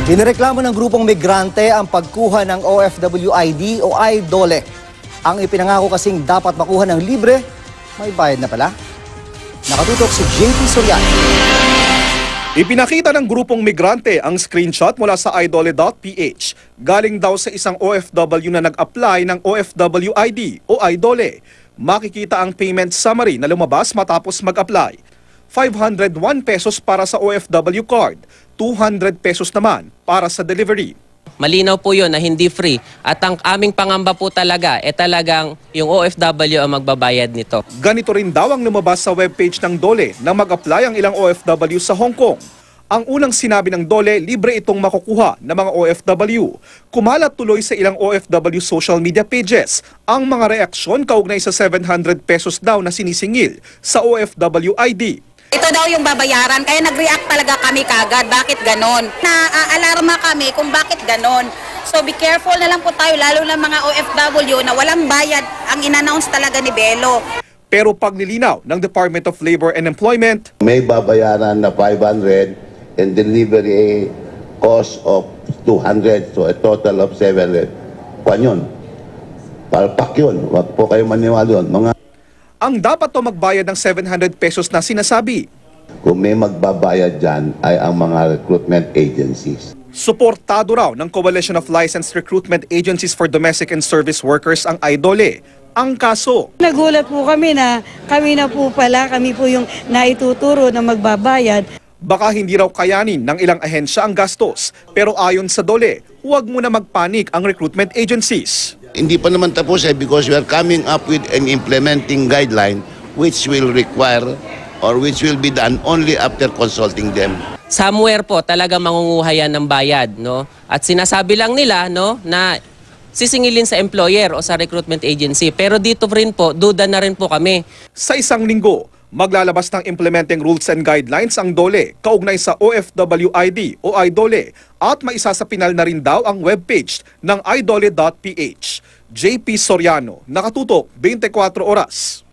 Inireklamo ng grupong migrante ang pagkuha ng OFW ID o IDOLE. Ang ipinangako kasing dapat makuha ng libre, may bayad na pala. Nakatutok si JP Soriano. Ipinakita ng grupong migrante ang screenshot mula sa idole.ph. Galing daw sa isang OFW na nag-apply ng OFW ID o IDOLE. Makikita ang payment summary na lumabas matapos mag-apply. 501 pesos para sa OFW card, 200 pesos naman para sa delivery. Malinaw po yun na hindi free at ang aming pangamba po talaga talagang yung OFW ang magbabayad nito. Ganito rin daw ang lumabas sa webpage ng DOLE na mag-apply ang ilang OFW sa Hong Kong. Ang unang sinabi ng DOLE, libre itong makukuha ng mga OFW. Kumalat tuloy sa ilang OFW social media pages ang mga reaksyon kaugnay sa 700 pesos daw na sinisingil sa OFW ID. Ito daw yung babayaran, kaya nag-react talaga kami kagad. Bakit ganon? Naaalarma kami kung bakit ganon. So be careful na lang po tayo, lalo na mga OFW na walang bayad ang in-announce talaga ni Belo. Pero pag nilinaw ng Department of Labor and Employment, may babayaran na 500 and delivery cost of 200, so a total of 700. Kwan yun? Palpak yun. Huwag po kayo maniwala yun. ang dapat to magbayad ng 700 pesos na sinasabi. Kung may magbabayad dyan ay ang mga recruitment agencies. Suportado raw ng Coalition of Licensed Recruitment Agencies for Domestic and Service Workers ang IDOLE. Ang kaso, nagulat po kami na kami po yung naituturo na magbabayad. Baka hindi raw kayanin ng ilang ahensya ang gastos. Pero ayon sa DOLE, huwag muna magpanik ang recruitment agencies. Hindi pa naman tapos because we are coming up with an implementing guideline which will require or which will be done only after consulting them. Somewhere po talaga mangunguha yan ng bayad, no? At sinasabi lang nila, no, na sisingilin sa employer o sa recruitment agency. Pero dito rin po, duda na rin po kami. Sa isang linggo, maglalabas ng implementing rules and guidelines ang DOLE kaugnay sa OFW ID o IDOLE at maisasapinal na rin daw ang webpage ng idole.ph. JP Soriano, Nakatutok, 24 Oras.